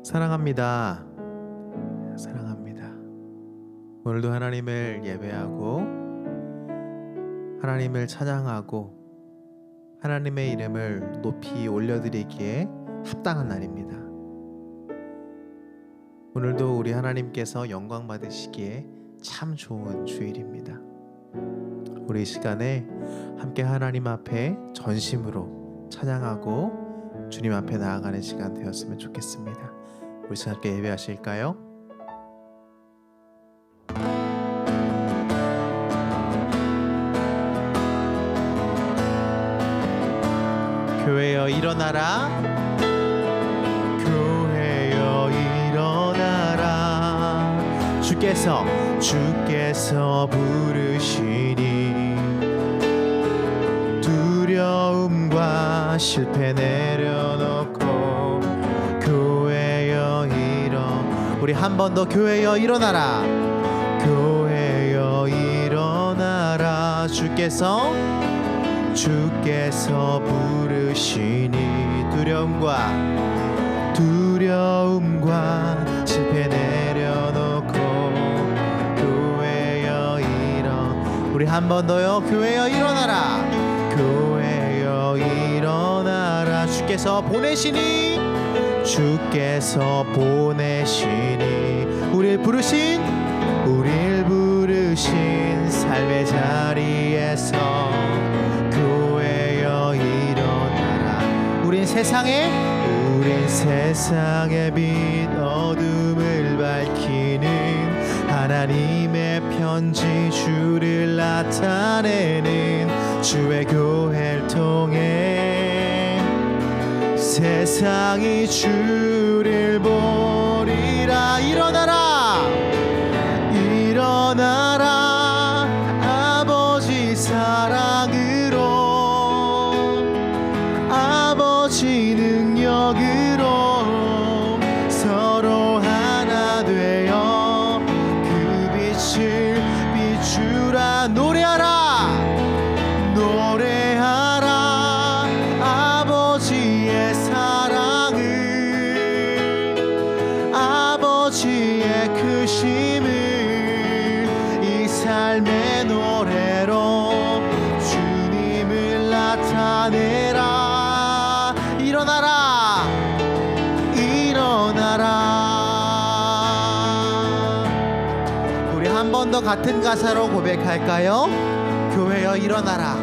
사랑합니다. 사랑합니다. 오늘도 하나님을 예배하고 하나님을 찬양하고 하나님의 이름을 높이 올려드리기에 합당한 날입니다. 오늘도 우리 하나님께서 영광 받으시기에 참 좋은 주일입니다. 우리 이 시간에 함께 하나님 앞에 전심으로 찬양하고 주님 앞에 나아가는 시간 되었으면 좋겠습니다. 우리 함께 예배하실까요? 교회여 일어나라, 교회여 일어나라. 주께서 부르시니 두려움과 실패 내려놓고 교회여 우리 한 번 더 교회여 일어나라, 교회여 일어나라. 주께서 부르시니 두려움과 실패 내려놓고 교회여 우리 한 번 더요. 교회여 일어나라, 교회여 일어나라. 주께서 보내시니 우릴 부르신 삶의 자리에서 교회여 일어나라. 우린 세상의 빛 어둠을 밝히는 하나님의 편지, 주를 나타내는 주의 교회를 통해 세상이 주를 보리라. 일어나라 아버지 사랑으로, 아버지 능력으로 서로 하나 되어 그 빛을 비추라. 노래하라 아버지의 사랑을, 아버지의 크심을 이 삶의 노래로 주님을 나타내라. 일어나라 우리 한 번 더 같은 가사로 고백할까요? 교회여 일어나라,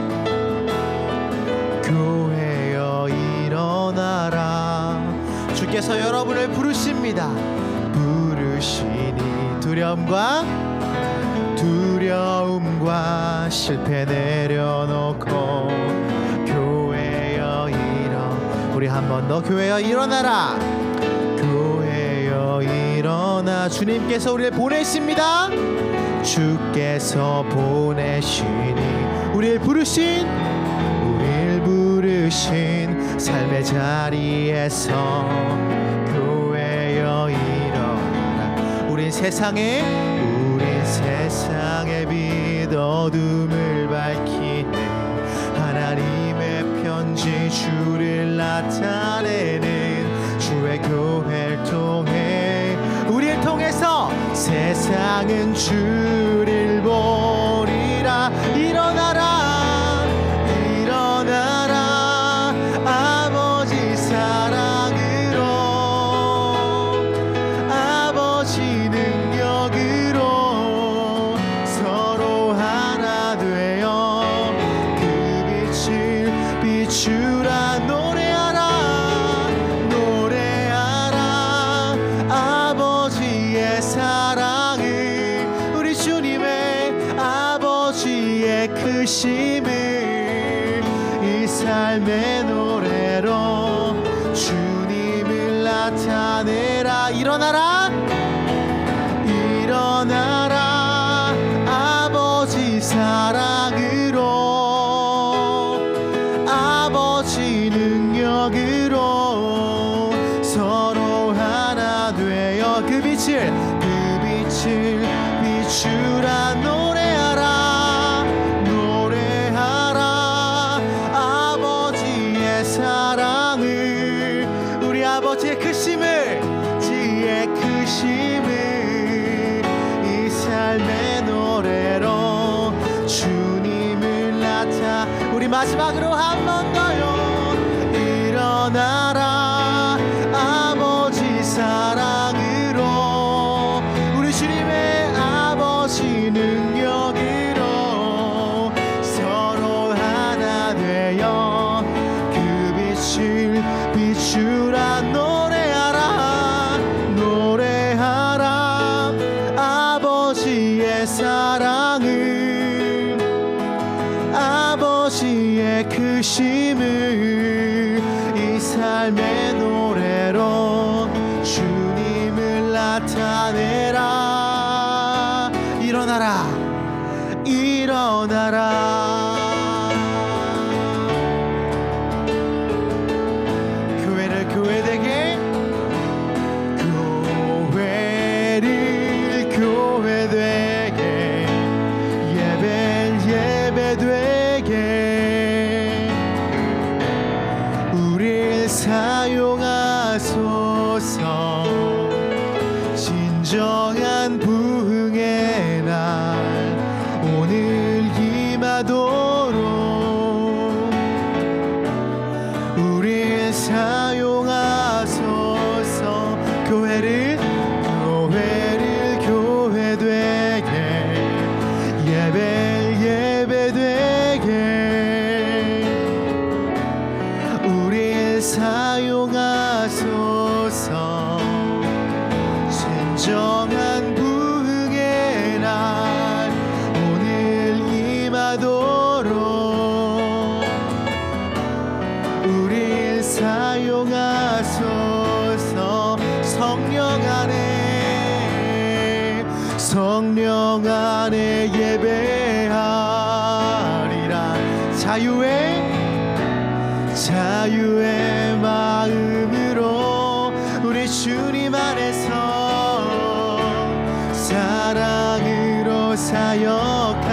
교회여 일어나라. 주께서 여러분을 부르십니다. 부르시니 두려움과 실패 내려놓고 교회여 우리 한 번 더 교회여 일어나라, 교회여 일어나. 주님께서 우리를 보내십니다. 주께서 보내시니 우릴 부르신 삶의 자리에서 교회여 일어나라. 우린 세상의 빛 어둠을 밝히는 하나님의 편지, 주를 나타내는 주의 교회를 통해 우리를 통해서 세상은 주를 보리라. 일어나라 아버지 사랑으로, 아버지 능력으로 서로 하나 되어 그 빛을 비추라. 노래하라 아버지의 사랑을, 우리 주님의 아버지의 크심을 이 삶의 노래로 주님을 나타내라. 일어나라 아버지 사랑으로, 아버지 능력으로 서로 하나 되어 그 빛을 비추라. 노래하라 아버지의 사랑을, 우리 아버지의 크심을 크심을 이 삶의 노래로 주님을 나타. 우리 마지막으로 한 번 더요. 일어나라 아버지 사랑으로 우리 주님의 아버지 능력으로 서로 하나 되어 그 빛을 비추라. 노래하라 노래하라 아버지의 사랑을 아버지의 크심을 이 삶의 노래로 주님을 나타내라. 일어나라 일어나라. 교회를 교회되게 교회를 교회되게 예배를 예배되게 우릴 사용하소서. 진정한 부흥의 날 오늘 임하도록 우릴 사용하소서. 교회를 교회되게 예배되게 우릴 사용하소서. 진정한 부흥의 날 오늘 임하도록 우릴 사용하소서. 성령 안에 예배하리라. 자유의 마음으로 우리 주님 안에서 사랑으로 사역하리라.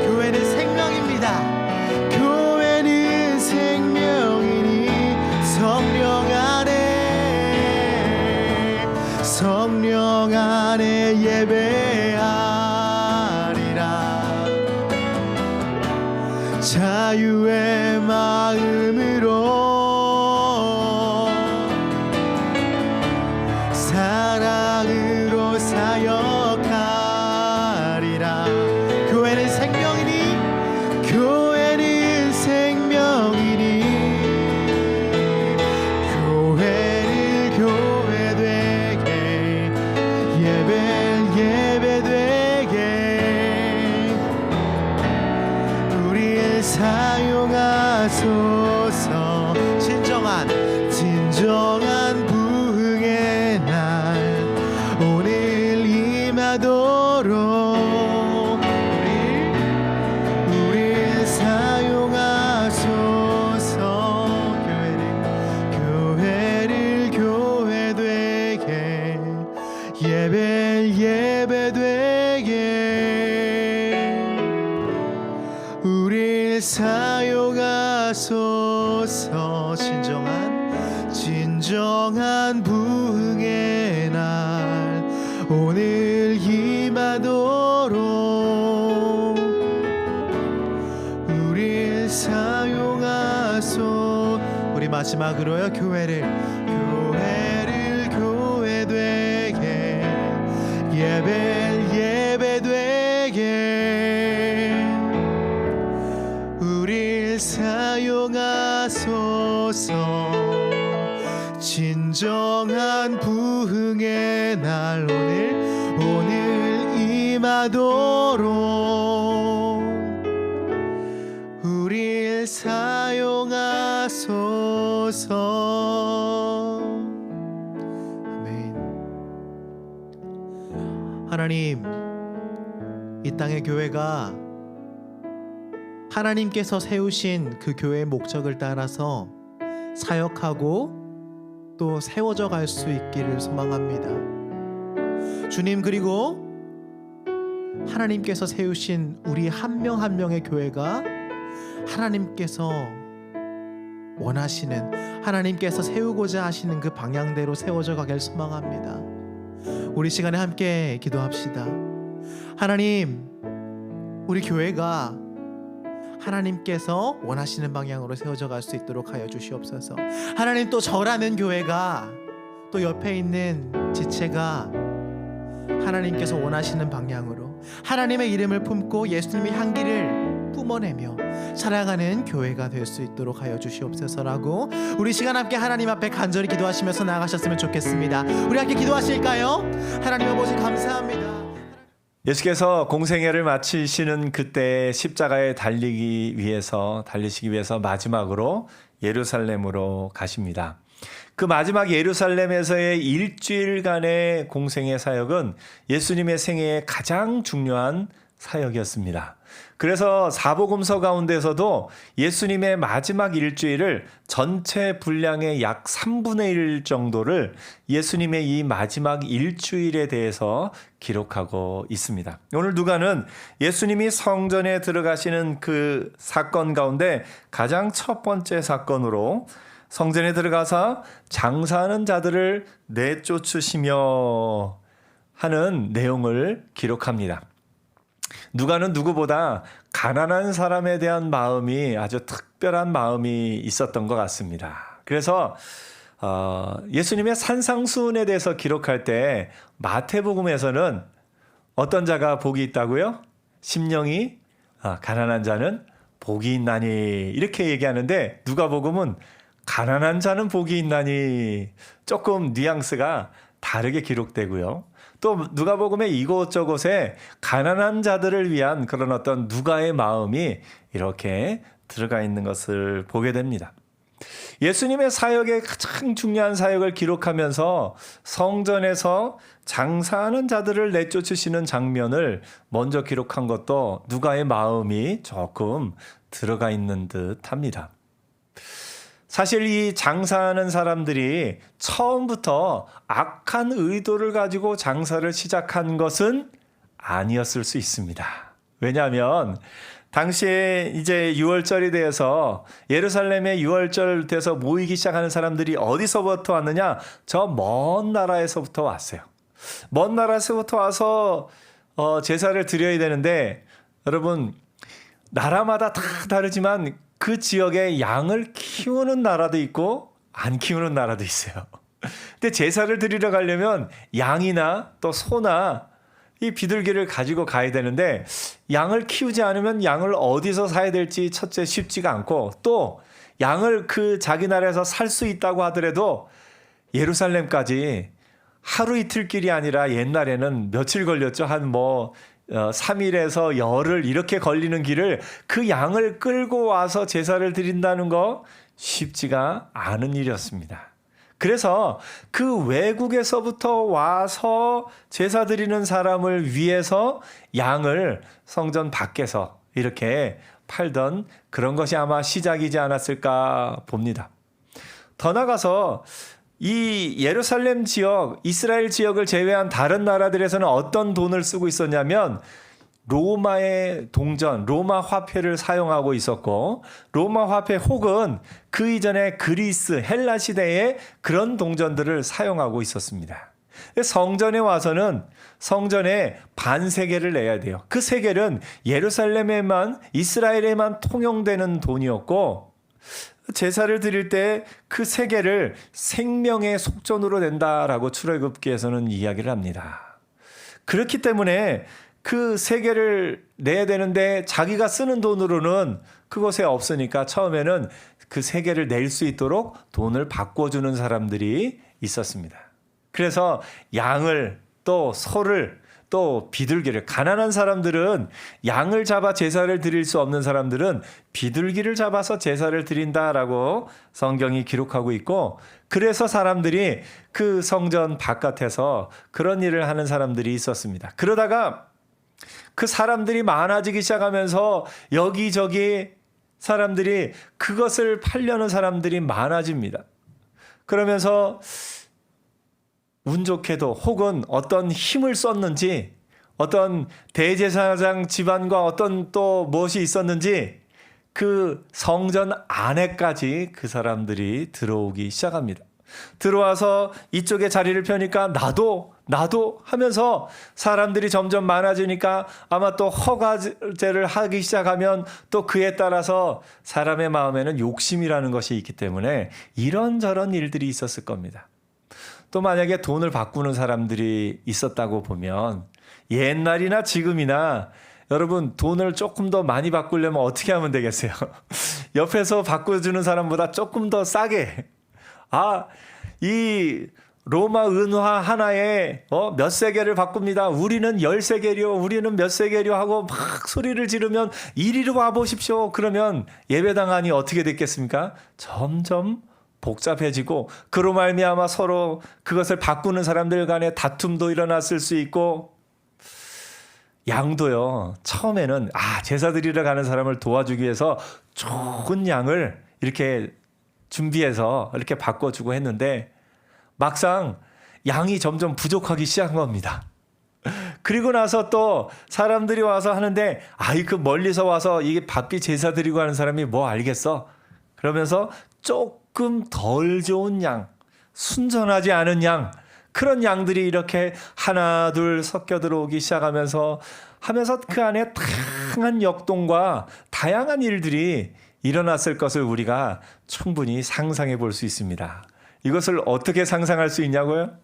교회는 생명입니다. 교회는 생명이니 성령 안에 예배하리라. 자유의 마음으로 사랑으로 사역하리라. 교회는 생명이니 교회를 교회되게 예배되게 우리를 사용하소서. 진정한 부흥의 날 오늘 임하도록 우리를 사용하소서. 교회를 교회되게 예배되게 우리를 사용하소서. 진정한 부흥의 날 오늘 임하도록 우리를 사용하소서. 우리 마지막으로요. 교회를 교회되게 예배되게 우릴 사용하소서. 진정한 부흥의 날 오늘 임하도록 우릴 사용하소서. 아멘. 하나님, 이 땅의 교회가 하나님께서 세우신 그 교회의 목적을 따라서 사역하고 또 세워져 갈 수 있기를 소망합니다. 주님, 그리고 하나님께서 세우신 우리 한 명 한 명의 교회가 하나님께서 원하시는, 하나님께서 세우고자 하시는 그 방향대로 세워져 가길 소망합니다. 우리 시간에 함께 기도합시다. 하나님, 우리 교회가 하나님께서 원하시는 방향으로 세워져 갈 수 있도록 하여 주시옵소서. 하나님, 또 저라는 교회가, 또 옆에 있는 지체가 하나님께서 원하시는 방향으로 하나님의 이름을 품고 예수님의 향기를 뿜어내며 살아가는 교회가 될 수 있도록 하여 주시옵소서라고 우리 시간 함께 하나님 앞에 간절히 기도하시면서 나아가셨으면 좋겠습니다. 우리 함께 기도하실까요? 하나님 아버지, 감사합니다. 예수께서 공생애를 마치시는 그때 십자가에 달리시기 위해서 마지막으로 예루살렘으로 가십니다. 그 마지막 예루살렘에서의 일주일간의 공생애 사역은 예수님의 생애의 가장 중요한 사역이었습니다. 그래서 사복음서 가운데서도 예수님의 마지막 일주일을 전체 분량의 약 3분의 1 정도를 예수님의 이 마지막 일주일에 대해서 기록하고 있습니다. 오늘 누가는 예수님이 성전에 들어가시는 그 사건 가운데 가장 첫 번째 사건으로 성전에 들어가서 장사하는 자들을 내쫓으시며 하는 내용을 기록합니다. 누가는 누구보다 가난한 사람에 대한 마음이 아주 특별한 마음이 있었던 것 같습니다. 그래서 예수님의 산상수훈에 대해서 기록할 때 마태복음에서는 어떤 자가 복이 있다고요? 심령이 가난한 자는 복이 있나니, 이렇게 얘기하는데 누가복음은 가난한 자는 복이 있나니, 조금 뉘앙스가 다르게 기록되고요. 또 누가복음의 이곳저곳에 가난한 자들을 위한 그런 어떤 누가의 마음이 이렇게 들어가 있는 것을 보게 됩니다. 예수님의 사역의 가장 중요한 사역을 기록하면서 성전에서 장사하는 자들을 내쫓으시는 장면을 먼저 기록한 것도 누가의 마음이 조금 들어가 있는 듯합니다. 사실 이 장사하는 사람들이 처음부터 악한 의도를 가지고 장사를 시작한 것은 아니었을 수 있습니다. 왜냐하면 당시에 이제 유월절이 돼서 예루살렘에 유월절 돼서 모이기 시작하는 사람들이 어디서부터 왔느냐? 저 먼 나라에서부터 왔어요. 먼 나라에서부터 와서 제사를 드려야 되는데, 여러분, 나라마다 다 다르지만 그 지역에 양을 키우는 나라도 있고 안 키우는 나라도 있어요. 근데 제사를 드리러 가려면 양이나 또 소나 이 비둘기를 가지고 가야 되는데, 양을 키우지 않으면 양을 어디서 사야 될지 첫째 쉽지가 않고, 또 양을 그 자기 나라에서 살 수 있다고 하더라도 예루살렘까지 하루 이틀 길이 아니라 옛날에는 며칠 걸렸죠. 3일에서 열흘 이렇게 걸리는 길을, 그 양을 끌고 와서 제사를 드린다는 거 쉽지가 않은 일이었습니다. 그래서 그 외국에서부터 와서 제사 드리는 사람을 위해서 양을 성전 밖에서 이렇게 팔던 그런 것이 아마 시작이지 않았을까 봅니다. 더 나가서 이 예루살렘 지역, 이스라엘 지역을 제외한 다른 나라들에서는 어떤 돈을 쓰고 있었냐면 로마의 동전, 로마 화폐를 사용하고 있었고, 로마 화폐 혹은 그 이전에 그리스, 헬라 시대에 그런 동전들을 사용하고 있었습니다. 성전에 와서는 성전에 반세겔을 내야 돼요. 그 세겔은 예루살렘에만, 이스라엘에만 통용되는 돈이었고, 제사를 드릴 때 그 세겔을 생명의 속전으로 낸다라고 출애굽기에서는 이야기를 합니다. 그렇기 때문에 그 세겔을 내야 되는데 자기가 쓰는 돈으로는 그곳에 없으니까 처음에는 그 세겔을 낼 수 있도록 돈을 바꿔주는 사람들이 있었습니다. 그래서 양을, 또 소를, 또 비둘기를, 가난한 사람들은 양을 잡아 제사를 드릴 수 없는 사람들은 비둘기를 잡아서 제사를 드린다라고 성경이 기록하고 있고, 그래서 사람들이 그 성전 바깥에서 그런 일을 하는 사람들이 있었습니다. 그러다가 그 사람들이 많아지기 시작하면서 여기저기 사람들이 그것을 팔려는 사람들이 많아집니다. 그러면서 운 좋게도 혹은 어떤 힘을 썼는지, 어떤 대제사장 집안과 어떤 또 무엇이 있었는지 그 성전 안에까지 그 사람들이 들어오기 시작합니다. 들어와서 이쪽에 자리를 펴니까 나도 하면서 사람들이 점점 많아지니까 아마 또 허가제를 하기 시작하면 또 그에 따라서 사람의 마음에는 욕심이라는 것이 있기 때문에 이런저런 일들이 있었을 겁니다. 또 만약에 돈을 바꾸는 사람들이 있었다고 보면 옛날이나 지금이나 여러분 돈을 조금 더 많이 바꾸려면 어떻게 하면 되겠어요? 옆에서 바꿔주는 사람보다 조금 더 싸게 이 로마 은화 하나에 몇 세겔을 바꿉니다. 우리는 10세겔이요. 우리는 몇 세겔이요 하고 막 소리를 지르면 이리로 와보십시오. 그러면 예배당안이 어떻게 됐겠습니까? 점점 복잡해지고 그로 말미암아 서로 그것을 바꾸는 사람들 간에 다툼도 일어났을 수 있고 양도요. 처음에는 제사 드리러 가는 사람을 도와주기 위해서 좋은 양을 이렇게 준비해서 이렇게 바꿔주고 했는데 막상 양이 점점 부족하기 시작한 겁니다. 그리고 나서 또 사람들이 와서 하는데 그 멀리서 와서 이게 바삐 제사 드리고 하는 사람이 뭐 알겠어? 그러면서 조금 덜 좋은 양, 순전하지 않은 양, 그런 양들이 이렇게 하나 둘 섞여 들어오기 시작하면서 그 안에 다양한 역동과 다양한 일들이 일어났을 것을 우리가 충분히 상상해 볼 수 있습니다. 이것을 어떻게 상상할 수 있냐고요?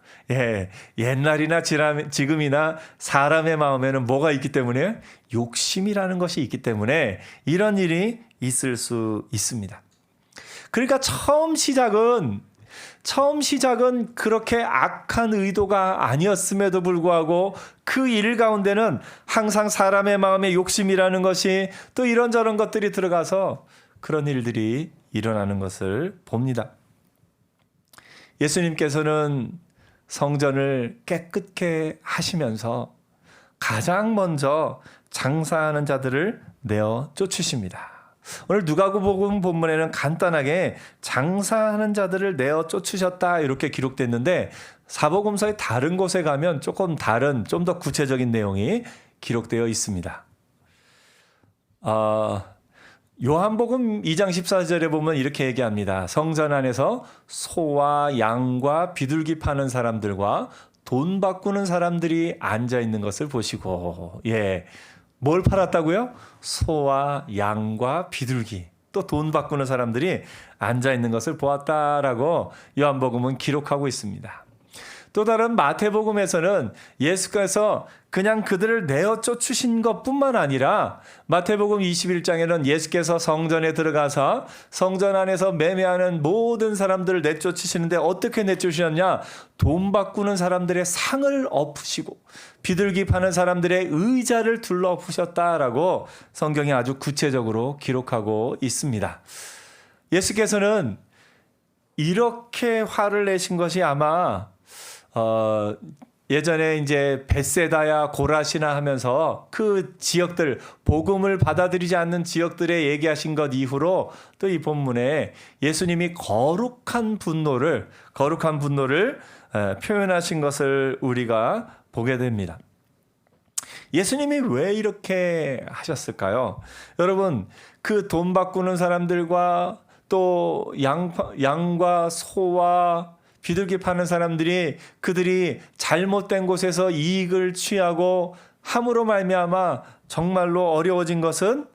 옛날이나 지금이나 사람의 마음에는 뭐가 있기 때문에 욕심이라는 것이 있기 때문에 이런 일이 있을 수 있습니다. 그러니까 처음 시작은 그렇게 악한 의도가 아니었음에도 불구하고 그 일 가운데는 항상 사람의 마음의 욕심이라는 것이 또 이런저런 것들이 들어가서 그런 일들이 일어나는 것을 봅니다. 예수님께서는 성전을 깨끗게 하시면서 가장 먼저 장사하는 자들을 내어 쫓으십니다. 오늘 누가복음 본문에는 간단하게 장사하는 자들을 내어 쫓으셨다 이렇게 기록됐는데 사복음서의 다른 곳에 가면 조금 다른 좀 더 구체적인 내용이 기록되어 있습니다. 요한복음 2장 14절에 보면 이렇게 얘기합니다. 성전 안에서 소와 양과 비둘기 파는 사람들과 돈 바꾸는 사람들이 앉아 있는 것을 보시고 뭘 팔았다고요? 소와 양과 비둘기 또 돈 바꾸는 사람들이 앉아 있는 것을 보았다라고 요한복음은 기록하고 있습니다. 또 다른 마태복음에서는 예수께서 그냥 그들을 내어 쫓으신 것뿐만 아니라 마태복음 21장에는 예수께서 성전에 들어가서 성전 안에서 매매하는 모든 사람들을 내쫓으시는데 어떻게 내쫓으셨냐? 돈 바꾸는 사람들의 상을 엎으시고 비둘기 파는 사람들의 의자를 둘러 엎으셨다라고 성경이 아주 구체적으로 기록하고 있습니다. 예수께서는 이렇게 화를 내신 것이 아마 예전에 이제 벳세다야 고라시나 하면서 그 지역들 복음을 받아들이지 않는 지역들에 얘기하신 것 이후로 또 이 본문에 예수님이 거룩한 분노를 표현하신 것을 우리가 보게 됩니다. 예수님이 왜 이렇게 하셨을까요? 여러분 그 돈 바꾸는 사람들과 또 양과 소와 비둘기 파는 사람들이 그들이 잘못된 곳에서 이익을 취하고 함으로 말미암아 정말로 어려워진 것은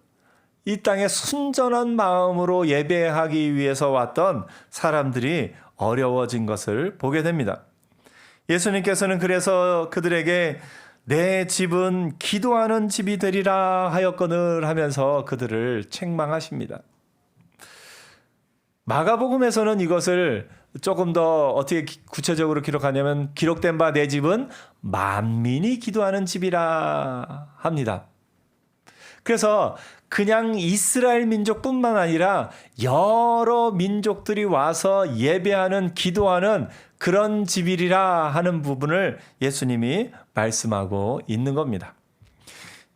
이 땅에 순전한 마음으로 예배하기 위해서 왔던 사람들이 어려워진 것을 보게 됩니다. 예수님께서는 그래서 그들에게 내 집은 기도하는 집이 되리라 하였거늘 하면서 그들을 책망하십니다. 마가복음에서는 이것을 조금 더 어떻게 구체적으로 기록하냐면 기록된 바 내 집은 만민이 기도하는 집이라 합니다. 그래서 그냥 이스라엘 민족뿐만 아니라 여러 민족들이 와서 예배하는 기도하는 그런 집이리라 하는 부분을 예수님이 말씀하고 있는 겁니다.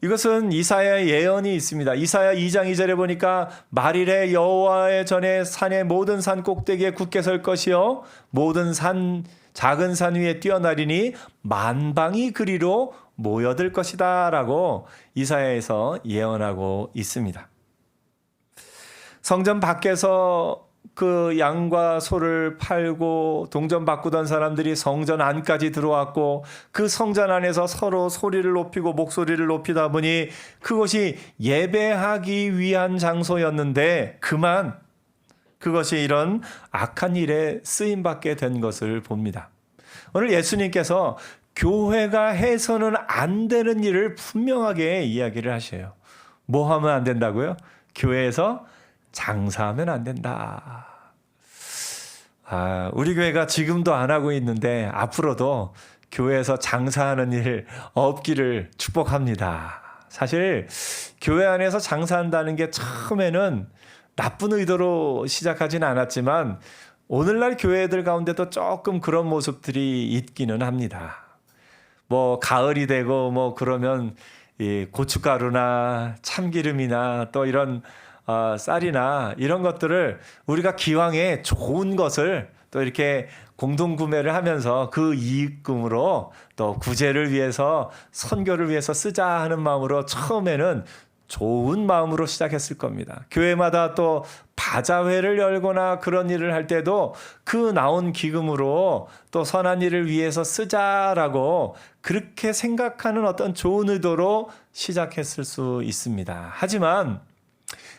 이것은 이사야의 예언이 있습니다. 이사야 2장 2절에 보니까 말일에 여호와의 전에 산의 모든 산 꼭대기에 굳게 설 것이요 모든 산 작은 산 위에 뛰어나리니 만방이 그리로 모여들 것이다 라고 이사야에서 예언하고 있습니다. 성전 밖에서 그 양과 소를 팔고 동전 바꾸던 사람들이 성전 안까지 들어왔고 그 성전 안에서 서로 소리를 높이고 목소리를 높이다 보니 그곳이 예배하기 위한 장소였는데 그만 그것이 이런 악한 일에 쓰임받게 된 것을 봅니다. 오늘 예수님께서 교회가 해서는 안 되는 일을 분명하게 이야기를 하셔요. 뭐 하면 안 된다고요? 교회에서 장사하면 안 된다. 우리 교회가 지금도 안 하고 있는데 앞으로도 교회에서 장사하는 일 없기를 축복합니다. 사실 교회 안에서 장사한다는 게 처음에는 나쁜 의도로 시작하진 않았지만 오늘날 교회들 가운데도 조금 그런 모습들이 있기는 합니다. 뭐 가을이 되고 뭐 그러면 이 고춧가루나 참기름이나 또 이런 쌀이나 이런 것들을 우리가 기왕에 좋은 것을 또 이렇게 공동 구매를 하면서 그 이익금으로 또 구제를 위해서 선교를 위해서 쓰자 하는 마음으로 처음에는 좋은 마음으로 시작했을 겁니다. 교회마다 또 바자회를 열거나 그런 일을 할 때도 그 나온 기금으로 또 선한 일을 위해서 쓰자라고 그렇게 생각하는 어떤 좋은 의도로 시작했을 수 있습니다. 하지만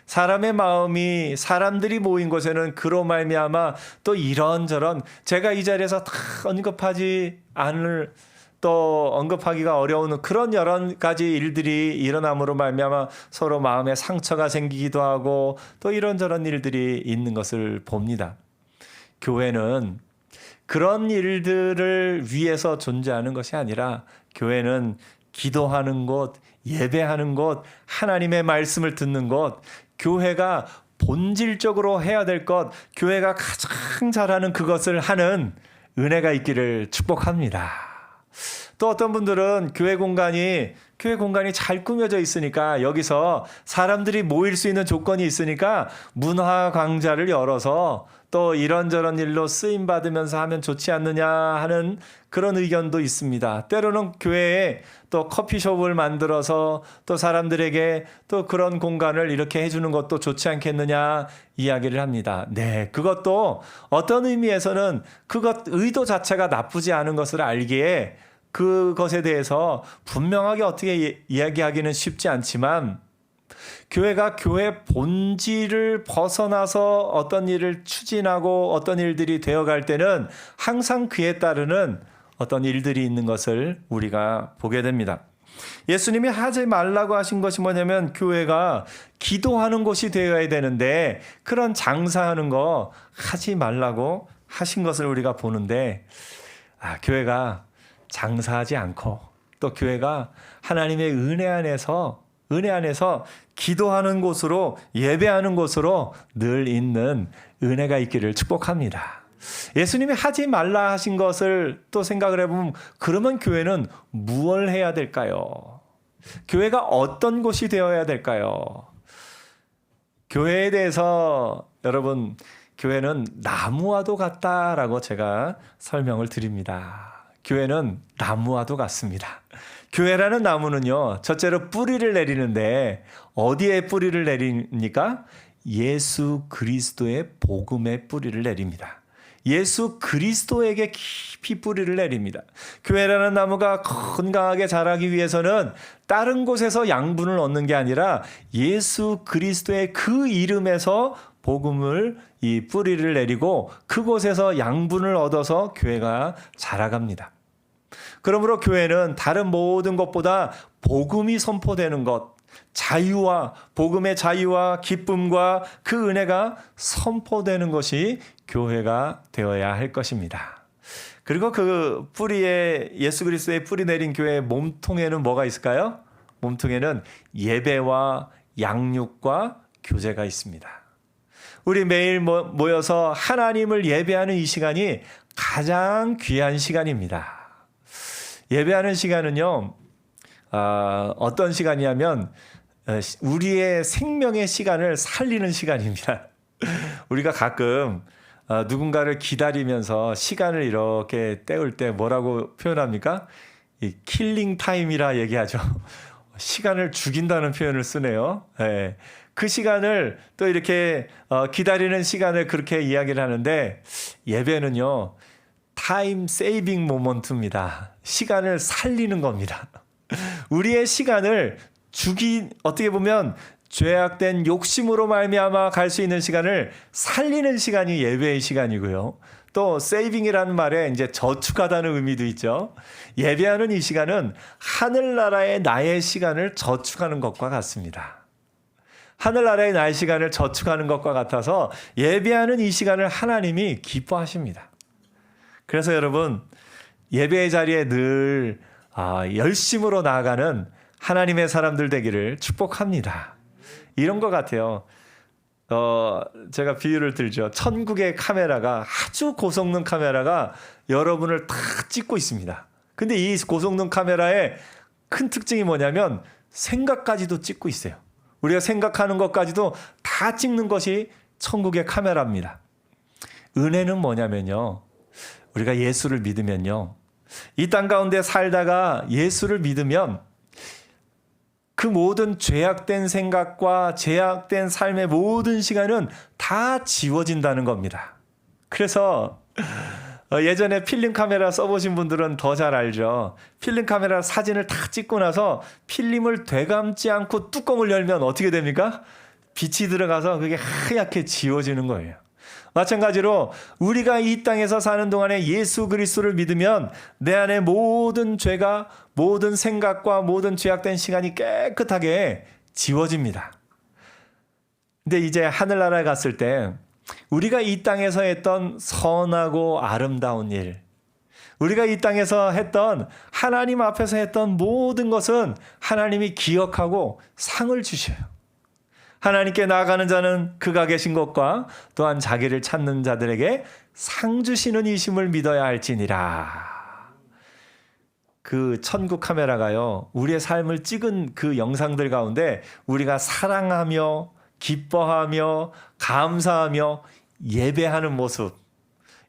사람의 마음이 사람들이 모인 곳에는 그로 말미암아 또 이런저런 제가 이 자리에서 다 언급하지 않을 또 언급하기가 어려운 그런 여러 가지 일들이 일어남으로 말미암아 서로 마음에 상처가 생기기도 하고 또 이런저런 일들이 있는 것을 봅니다. 교회는 그런 일들을 위해서 존재하는 것이 아니라 교회는 기도하는 곳, 예배하는 곳, 하나님의 말씀을 듣는 곳, 교회가 본질적으로 해야 될 것, 교회가 가장 잘하는 그것을 하는 은혜가 있기를 축복합니다. 또 어떤 분들은 교회 공간이 잘 꾸며져 있으니까 여기서 사람들이 모일 수 있는 조건이 있으니까 문화 강좌를 열어서 또 이런저런 일로 쓰임 받으면서 하면 좋지 않느냐 하는 그런 의견도 있습니다. 때로는 교회에 또 커피숍을 만들어서 또 사람들에게 또 그런 공간을 이렇게 해주는 것도 좋지 않겠느냐 이야기를 합니다. 네, 그것도 어떤 의미에서는 그것 의도 자체가 나쁘지 않은 것을 알기에 그것에 대해서 분명하게 어떻게 이야기하기는 쉽지 않지만 교회가 교회 본질을 벗어나서 어떤 일을 추진하고 어떤 일들이 되어갈 때는 항상 그에 따르는 어떤 일들이 있는 것을 우리가 보게 됩니다. 예수님이 하지 말라고 하신 것이 뭐냐면 교회가 기도하는 곳이 되어야 되는데 그런 장사하는 거 하지 말라고 하신 것을 우리가 보는데 교회가 장사하지 않고 또 교회가 하나님의 은혜 안에서 기도하는 곳으로 예배하는 곳으로 늘 있는 은혜가 있기를 축복합니다. 예수님이 하지 말라 하신 것을 또 생각을 해보면 그러면 교회는 무엇을 해야 될까요? 교회가 어떤 곳이 되어야 될까요? 교회에 대해서 여러분 교회는 나무와도 같다라고 제가 설명을 드립니다. 교회는 나무와도 같습니다. 교회라는 나무는요, 첫째로 뿌리를 내리는데 어디에 뿌리를 내립니까? 예수 그리스도의 복음의 뿌리를 내립니다. 예수 그리스도에게 깊이 뿌리를 내립니다. 교회라는 나무가 건강하게 자라기 위해서는 다른 곳에서 양분을 얻는 게 아니라 예수 그리스도의 그 이름에서 복음을 이 뿌리를 내리고 그곳에서 양분을 얻어서 교회가 자라갑니다. 그러므로 교회는 다른 모든 것보다 복음이 선포되는 것, 자유와 복음의 자유와 기쁨과 그 은혜가 선포되는 것이 교회가 되어야 할 것입니다. 그리고 그 뿌리에 예수 그리스도의 뿌리 내린 교회의 몸통에는 뭐가 있을까요? 몸통에는 예배와 양육과 교제가 있습니다. 우리 매일 모여서 하나님을 예배하는 이 시간이 가장 귀한 시간입니다. 예배하는 시간은요, 어떤 시간이냐면 우리의 생명의 시간을 살리는 시간입니다. 우리가 가끔 누군가를 기다리면서 시간을 이렇게 때울 때 뭐라고 표현합니까? 이 킬링 타임이라 얘기하죠. 시간을 죽인다는 표현을 쓰네요. 네. 그 시간을 또 이렇게 기다리는 시간을 그렇게 이야기를 하는데 예배는요. 타임 세이빙 모먼트입니다. 시간을 살리는 겁니다. 우리의 시간을 어떻게 보면 죄악된 욕심으로 말미암아 갈 수 있는 시간을 살리는 시간이 예배의 시간이고요. 또 세이빙이라는 말에 이제 저축하다는 의미도 있죠. 예배하는 이 시간은 하늘나라의 나의 시간을 저축하는 것과 같습니다. 하늘나라의 나의 시간을 저축하는 것과 같아서 예배하는 이 시간을 하나님이 기뻐하십니다. 그래서 여러분 예배의 자리에 늘 열심으로 나아가는 하나님의 사람들 되기를 축복합니다. 이런 것 같아요. 제가 비유를 들죠. 천국의 카메라가 아주 고성능 카메라가 여러분을 다 찍고 있습니다. 근데 이 고성능 카메라의 큰 특징이 뭐냐면 생각까지도 찍고 있어요. 우리가 생각하는 것까지도 다 찍는 것이 천국의 카메라입니다. 은혜는 뭐냐면요. 우리가 예수를 믿으면요. 이 땅 가운데 살다가 예수를 믿으면 그 모든 죄악된 생각과 죄악된 삶의 모든 시간은 다 지워진다는 겁니다. 그래서 예전에 필름 카메라 써보신 분들은 더 잘 알죠. 필름 카메라 사진을 다 찍고 나서 필름을 되감지 않고 뚜껑을 열면 어떻게 됩니까? 빛이 들어가서 그게 하얗게 지워지는 거예요. 마찬가지로 우리가 이 땅에서 사는 동안에 예수 그리스도를 믿으면 내 안에 모든 죄가 모든 생각과 모든 죄악된 시간이 깨끗하게 지워집니다. 근데 이제 하늘나라에 갔을 때 우리가 이 땅에서 했던 선하고 아름다운 일, 우리가 이 땅에서 했던 하나님 앞에서 했던 모든 것은 하나님이 기억하고 상을 주셔요. 하나님께 나아가는 자는 그가 계신 것과 또한 자기를 찾는 자들에게 상 주시는 이심을 믿어야 할지니라. 그 천국 카메라가요. 우리의 삶을 찍은 그 영상들 가운데 우리가 사랑하며 기뻐하며 감사하며 예배하는 모습.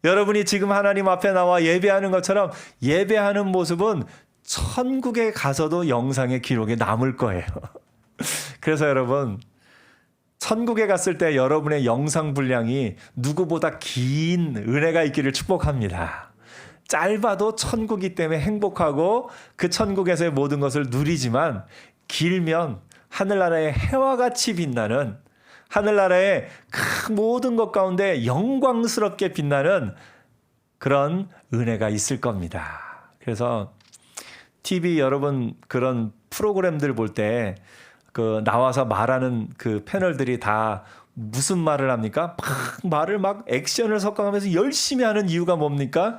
여러분이 지금 하나님 앞에 나와 예배하는 것처럼 예배하는 모습은 천국에 가서도 영상의 기록에 남을 거예요. 그래서 여러분 천국에 갔을 때 여러분의 영상 분량이 누구보다 긴 은혜가 있기를 축복합니다. 짧아도 천국이기 때문에 행복하고 그 천국에서의 모든 것을 누리지만 길면 하늘나라의 해와 같이 빛나는 하늘나라의 그 모든 것 가운데 영광스럽게 빛나는 그런 은혜가 있을 겁니다. 그래서 TV 여러분 그런 프로그램들 볼 때 그 나와서 말하는 그 패널들이 다 무슨 말을 합니까? 말을 액션을 섞어가면서 열심히 하는 이유가 뭡니까?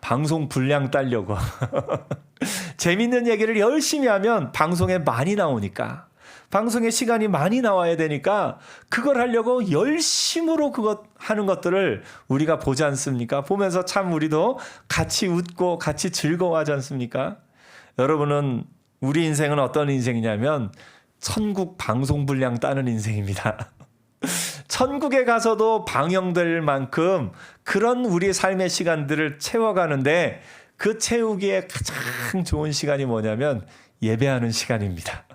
방송 분량 따려고. 재밌는 얘기를 열심히 하면 방송에 많이 나오니까. 방송에 시간이 많이 나와야 되니까 그걸 하려고 열심으로 그것 하는 것들을 우리가 보지 않습니까? 보면서 참 우리도 같이 웃고 같이 즐거워하지 않습니까? 여러분은 우리 인생은 어떤 인생이냐면 천국 방송 분량 따는 인생입니다. 천국에 가서도 방영될 만큼 그런 우리 삶의 시간들을 채워가는데 그 채우기에 가장 좋은 시간이 뭐냐면 예배하는 시간입니다.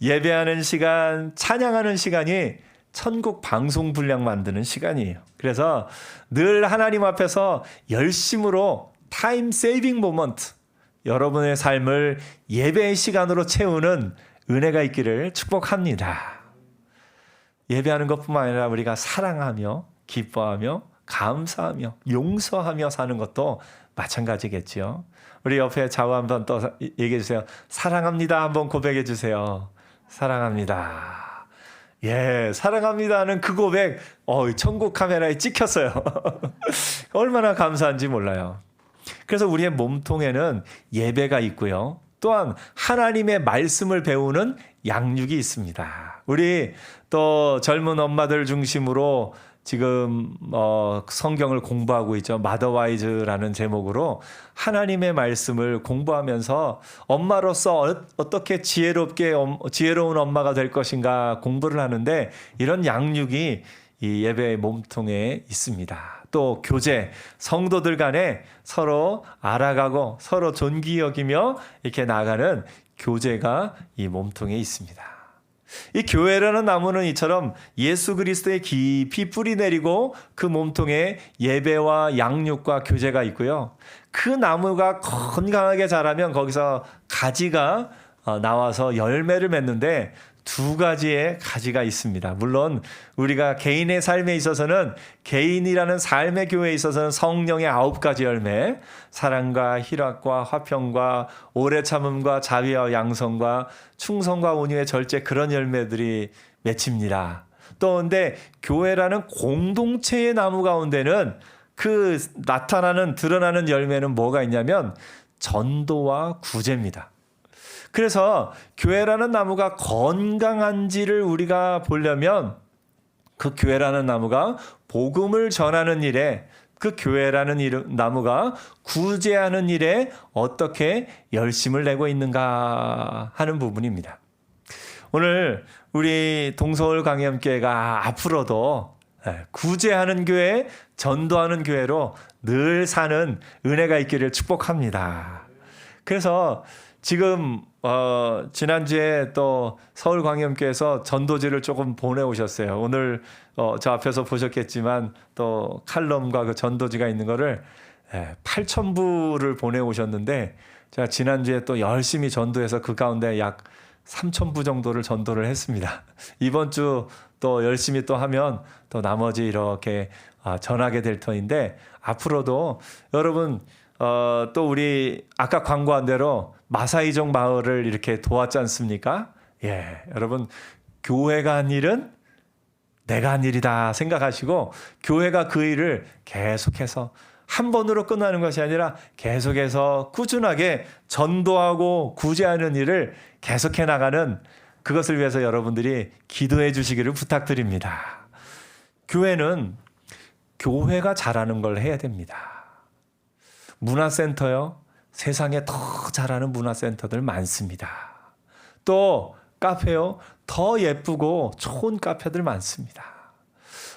예배하는 시간, 찬양하는 시간이 천국 방송 분량 만드는 시간이에요. 그래서 늘 하나님 앞에서 열심으로 타임 세이빙 모먼트, 여러분의 삶을 예배의 시간으로 채우는 은혜가 있기를 축복합니다. 예배하는 것뿐만 아니라 우리가 사랑하며 기뻐하며 감사하며 용서하며 사는 것도 마찬가지겠죠. 우리 옆에 좌우 한번 또 얘기해 주세요. 사랑합니다. 한번 고백해 주세요. 사랑합니다. 예, 사랑합니다는 그 고백 천국 카메라에 찍혔어요. 얼마나 감사한지 몰라요. 그래서 우리의 몸통에는 예배가 있고요. 또한 하나님의 말씀을 배우는 양육이 있습니다. 우리 또 젊은 엄마들 중심으로 지금 성경을 공부하고 있죠. 마더와이즈라는 제목으로 하나님의 말씀을 공부하면서 엄마로서 어떻게 지혜로운 엄마가 될 것인가 공부를 하는데 이런 양육이 이 예배의 몸통에 있습니다. 또 교제, 성도들 간에 서로 알아가고 서로 존귀 여기며 이렇게 나가는 교제가 이 몸통에 있습니다. 이 교회라는 나무는 이처럼 예수 그리스도의 깊이 뿌리 내리고 그 몸통에 예배와 양육과 교제가 있고요. 그 나무가 건강하게 자라면 거기서 가지가 나와서 열매를 맺는데 두 가지의 가지가 있습니다. 물론 우리가 개인의 삶에 있어서는 개인이라는 삶의 교회에 있어서는 성령의 9가지 열매, 사랑과 희락과 화평과 오래 참음과 자비와 양성과 충성과 온유의 절제, 그런 열매들이 맺힙니다. 또 근데 교회라는 공동체의 나무 가운데는 그 나타나는 드러나는 열매는 뭐가 있냐면 전도와 구제입니다. 그래서 교회라는 나무가 건강한지를 우리가 보려면 그 교회라는 나무가 복음을 전하는 일에, 그 교회라는 나무가 구제하는 일에 어떻게 열심을 내고 있는가 하는 부분입니다. 오늘 우리 동서울 강염교회가 앞으로도 구제하는 교회, 전도하는 교회로 늘 사는 은혜가 있기를 축복합니다. 그래서 지금 지난주에 또 서울광염교회에서 전도지를 조금 보내오셨어요. 오늘 저 앞에서 보셨겠지만 또 칼럼과 그 전도지가 있는 거를 8,000부를 보내오셨는데, 제가 지난주에 또 열심히 전도해서 그 가운데 약 3,000부 정도를 전도를 했습니다. 이번 주 또 열심히 또 하면 또 나머지 이렇게 전하게 될 터인데, 앞으로도 여러분 또 우리 아까 광고한 대로 마사이족 마을을 이렇게 도왔지 않습니까? 예, 여러분 교회가 한 일은 내가 한 일이다 생각하시고 교회가 그 일을 계속해서 한 번으로 끝나는 것이 아니라 계속해서 꾸준하게 전도하고 구제하는 일을 계속해 나가는, 그것을 위해서 여러분들이 기도해 주시기를 부탁드립니다. 교회는 교회가 잘하는 걸 해야 됩니다. 문화센터요, 세상에 더 잘하는 문화센터들 많습니다. 또 카페요, 더 예쁘고 좋은 카페들 많습니다.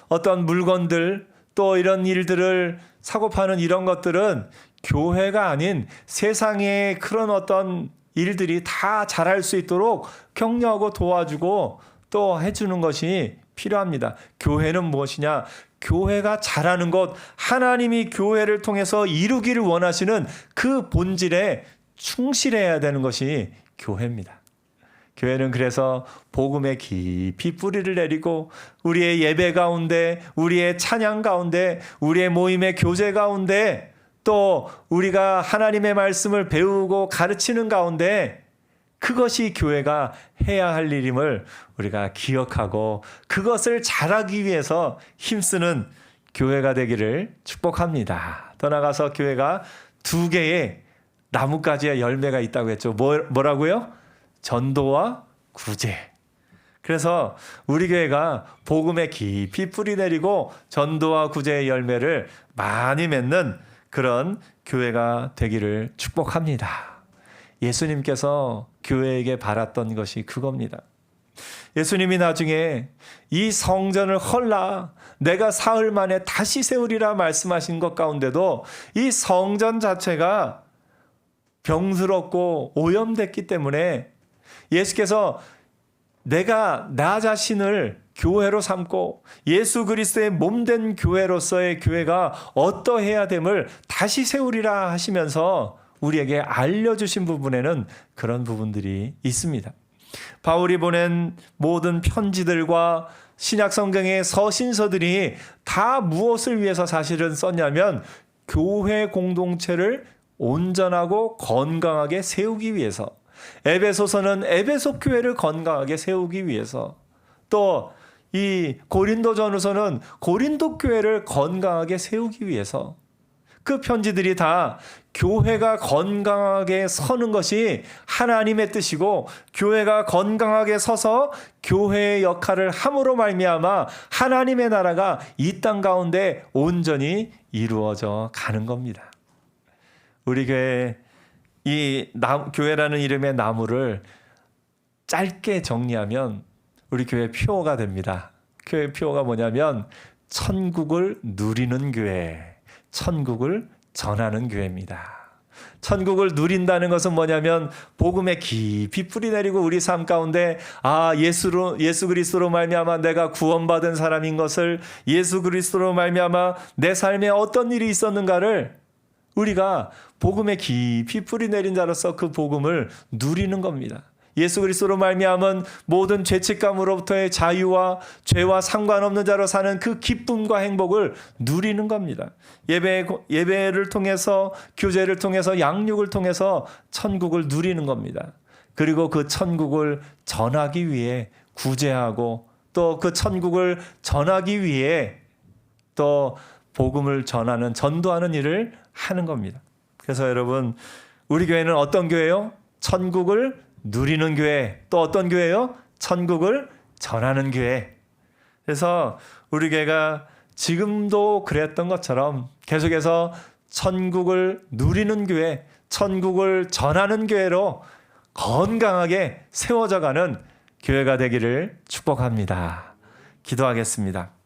어떤 물건들, 또 이런 일들을 사고 파는 이런 것들은 교회가 아닌 세상의 그런 어떤 일들이 다 잘할 수 있도록 격려하고 도와주고 또 해주는 것이 필요합니다. 교회는 무엇이냐? 교회가 잘하는 것, 하나님이 교회를 통해서 이루기를 원하시는 그 본질에 충실해야 되는 것이 교회입니다. 교회는 그래서 복음에 깊이 뿌리를 내리고 우리의 예배 가운데, 우리의 찬양 가운데, 우리의 모임의 교제 가운데, 또 우리가 하나님의 말씀을 배우고 가르치는 가운데, 그것이 교회가 해야 할 일임을 우리가 기억하고 그것을 잘하기 위해서 힘쓰는 교회가 되기를 축복합니다. 더 나아가서 교회가 2개의 나뭇가지의 열매가 있다고 했죠. 뭐라고요? 전도와 구제. 그래서 우리 교회가 복음에 깊이 뿌리 내리고 전도와 구제의 열매를 많이 맺는 그런 교회가 되기를 축복합니다. 예수님께서 교회에게 바랐던 것이 그겁니다. 예수님이 나중에 이 성전을 헐라 내가 사흘 만에 다시 세우리라 말씀하신 것 가운데도 이 성전 자체가 병스럽고 오염됐기 때문에 예수께서 내가 나 자신을 교회로 삼고 예수 그리스도의 몸된 교회로서의 교회가 어떠해야 됨을 다시 세우리라 하시면서 우리에게 알려주신 부분에는 그런 부분들이 있습니다. 바울이 보낸 모든 편지들과 신약 성경의 서신서들이 다 무엇을 위해서 사실은 썼냐면 교회 공동체를 온전하고 건강하게 세우기 위해서, 에베소서는 에베소 교회를 건강하게 세우기 위해서, 또 이 고린도전후서는 고린도 교회를 건강하게 세우기 위해서, 그 편지들이 다 교회가 건강하게 서는 것이 하나님의 뜻이고 교회가 건강하게 서서 교회의 역할을 함으로 말미암아 하나님의 나라가 이 땅 가운데 온전히 이루어져 가는 겁니다. 우리 교회 이 교회라는 이름의 나무를 짧게 정리하면 우리 교회 표어가 됩니다. 교회 표어가 뭐냐면 천국을 누리는 교회, 천국을 전하는 교회입니다. 천국을 누린다는 것은 뭐냐면 복음에 깊이 뿌리 내리고 우리 삶 가운데 예수 그리스도로 말미암아 내가 구원받은 사람인 것을, 예수 그리스도로 말미암아 내 삶에 어떤 일이 있었는가를 우리가 복음에 깊이 뿌리 내린 자로서 그 복음을 누리는 겁니다. 예수 그리스도로 말미암은 모든 죄책감으로부터의 자유와 죄와 상관없는 자로 사는 그 기쁨과 행복을 누리는 겁니다. 예배를 통해서, 교제를 통해서, 양육을 통해서 천국을 누리는 겁니다. 그리고 그 천국을 전하기 위해 구제하고, 또 그 천국을 전하기 위해 또 복음을 전하는, 전도하는 일을 하는 겁니다. 그래서 여러분, 우리 교회는 어떤 교회요? 천국을 누리는 교회. 또 어떤 교회요? 천국을 전하는 교회. 그래서 우리 교회가 지금도 그랬던 것처럼 계속해서 천국을 누리는 교회, 천국을 전하는 교회로 건강하게 세워져가는 교회가 되기를 축복합니다. 기도하겠습니다.